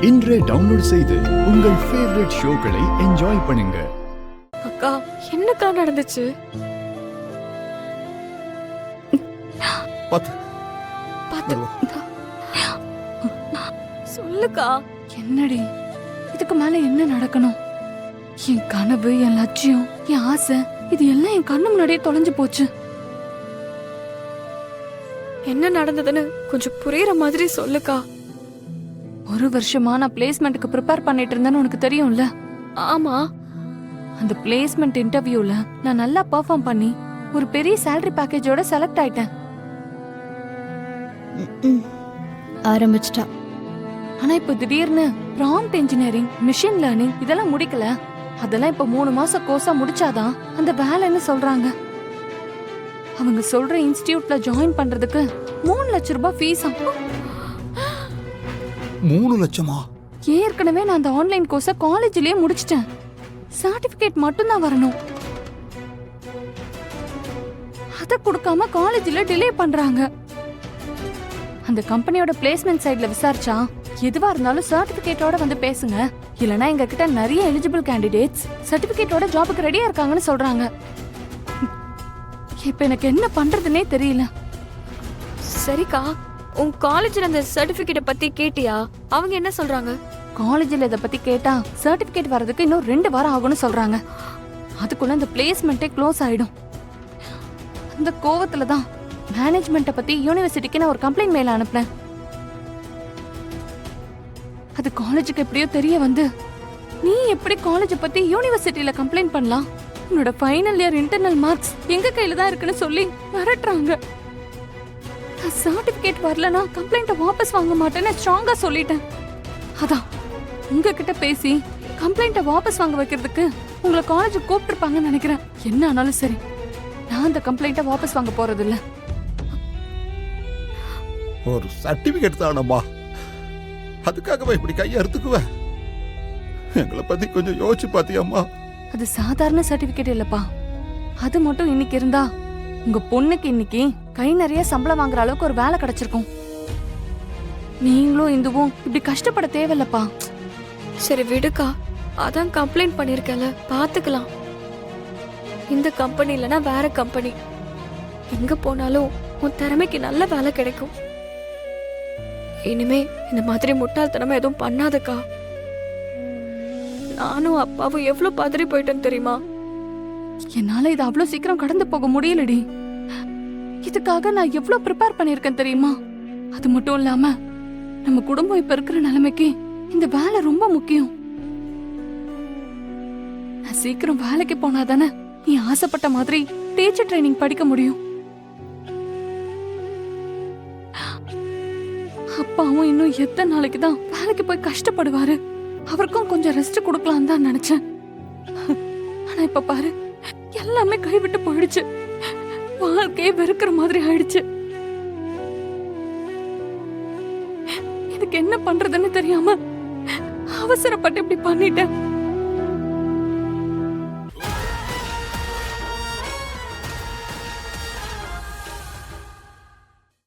இன்றே டவுன்லோட் செய்து உங்கள் ஃபேவரட் ஷோக்களை என்ஜாய் பண்ணுங்க. அக்கா என்னக்கா நடந்துச்சு? பாத்து சொல்லுக்கா. என்னடி இதுக்கு மேல என்ன நடக்கணும்? என் கனவு, என் லட்சியம், என் ஆசை, இது எல்லாம் என் கண்ணு முன்னாடியே தொலைஞ்சு போச்சு. என்ன நடந்ததுன்னு கொஞ்சம் புரியுற மாதிரி சொல்லுக்கா. ஒரு வருஷமா நான் பிளேஸ்மெண்ட்டுக்கு ப்ரிப்பேர் பண்ணிட்டு இருந்தேன்னு உனக்கு தெரியும்ல? ஆமா. அந்த பிளேஸ்மெண்ட் இன்டர்வியூல நான் நல்லா பெர்ஃபார்ம் பண்ணி ஒரு பெரிய salary பேக்கேஜோட செலக்ட் ஆயிட்டேன். ஆரம்பிச்சிட்டா. ஆனா இப்ப திடீர்னு ப்ராம்ப்ட் இன்ஜினியரிங், மிஷின் லேர்னிங் இதெல்லாம் முடிக்கல. அதெல்லாம் இப்ப 3 மாசம் கோர்ஸா முடிச்சாதான் அந்த வேலைன்னு சொல்றாங்க. அவங்க சொல்ற இன்ஸ்டிடியூட்ல ஜாயின் பண்றதுக்கு 3 லட்சம் ரூபாய் ஃபீஸ். 3 லட்சமா? ஏற்கனவே நான் அந்த ஆன்லைன் கோர்ஸ காலேஜ்லயே முடிச்சிட்டேன். சர்டிபிகேட் மட்டும் தான் வரணும். அத கொடுக்காம காலேஜ்ல டிலே பண்றாங்க. அந்த கம்பெனியோட பிளேஸ்மெண்ட் சைடுல விசாரிச்சா எதுவா இருந்தாலும் சர்டிபிகேட்டோட வந்து பேசுங்க, இல்லனா எங்க கிட்ட நிறைய எலிஜிபிள் கேண்டிடேட்ஸ் சர்டிபிகேட்டோட ஜாபுக்கு ரெடியா இருக்காங்கன்னு சொல்றாங்க. இப்ப எனக்கு என்ன பண்றதுன்னே தெரியல. சரிக்கா, உன் காலேஜ்ல அந்த சர்டிபிகேட்ட பத்தி கேட்டியா? அவங்க என்ன சொல்றாங்க? காலேஜ்ல இத பத்தி கேட்டா சர்டிபிகேட் வரதுக்கு இன்னும் 2 வாரம் ஆகும்னு சொல்றாங்க. அதுக்குள்ள இந்த பிளேஸ்மெண்ட்டே க்ளோஸ் ஆயிடும். அந்த கோவத்துல தான் மேனேஜ்மெண்ட்ட பத்தி யூனிவர்சிட்டிக்கு நான் ஒரு கம்ப்ளைண்ட் மெயில் அனுப்புனேன். அது காலேஜுக்கு எப்படியோ தெரிய வந்து, நீ எப்படி காலேஜ் பத்தி யூனிவர்சிட்டியில கம்ப்ளைண்ட் பண்ணலாம்? உன்னோட ஃபைனல் இயர் இன்டர்னல் மார்க்ஸ் எங்க கையில தான் இருக்குன்னு சொல்லி மிரட்டுறாங்க. நான் சர்டிபிகேட் வரலனா கம்ப்ளைண்ட்டை வாபஸ் வாங்க மாட்டேன்னு ஸ்ட்ராங்கா சொல்லிட்டேன். அதான் உங்ககிட்ட பேசி கம்ப்ளைண்ட்டை வாபஸ் வாங்க வைக்கிறதுக்கு உங்களை காலேஜுக்கு கூப்பிட்டுருப்பாங்கன்னு நினைக்கிறேன். என்ன ஆனாலும் சரி, நான் அந்த கம்ப்ளைண்ட்டை வாபஸ் வாங்க போறது இல்ல. ஒரு சர்டிபிகேட் தானம்மா, அதுக்காகவே இப்படி கையை அறுத்துக்குவேன்? எங்களை பத்தி கொஞ்சம் யோசிச்சு பாத்தியம்மா? அது சாதாரண சர்டிபிகேட் இல்லப்பா. அது மட்டும் இன்னைக்கு இருந்தா உங்க பொண்ணுக்கு இன்னைக்கு கை நிறைய சம்பளம் வாங்குற அளவுக்கு ஒரு வேலை கிடைச்சிருக்கும். நீங்களும் இந்துவும் இப்படி கஷ்டப்பட தேவையில்லப்பா. சரி விடுக்கா, அதான் கம்ப்ளைண்ட் பண்ணிருக்கல, பாத்துக்கலாம். இந்த கம்பெனி இல்லனா வேற கம்பெனி, எங்க போனாலும் உன் திறமைக்கு நல்ல வேலை கிடைக்கும். இனிமே இந்த மாதிரி முட்டாள்தனமா எதுவும் பண்ணாதக்கா. நானும் அப்பாவும் எவ்வளவு பதறி போயிட்டேன்னு தெரியுமா? என்னால இது அவ்வளவு சீக்கிரம் கடந்து போக முடியலடி. இதுக்காக நான் எவ்வளவு ப்ரிப்பேர் பண்ணிருக்கேன் தெரியுமா? அது மட்டும் இல்லாம நம்ம குடும்பம் இப்ப இருக்கிற நிலைமைக்கு இந்த வேலை ரொம்ப முக்கியம். நான் சீக்கிரம் வேலைக்கு போனாதானே நீ ஆசைப்பட்ட மாதிரி டீச்சர் ட்ரைனிங் படிக்க முடியும். அப்பாவும் இன்னும் எத்தனை நாளைக்கு தான் வேலைக்கு போய் கஷ்டப்படுவாரு? அவருக்கும் கொஞ்சம் ரெஸ்ட் கொடுக்கலாம் தான் நினைச்சேன். ஆனா இப்ப பாரு, எல்லாமே கைவிட்டு போயிடுச்சு. வாழ்க்கையே வெறுக்கிற மாதிரி ஆயிடுச்சு. எனக்கு என்ன பண்றதுன்னு தெரியாம அவசரப்பட்டு இப்படி பண்ணிட்டேன்.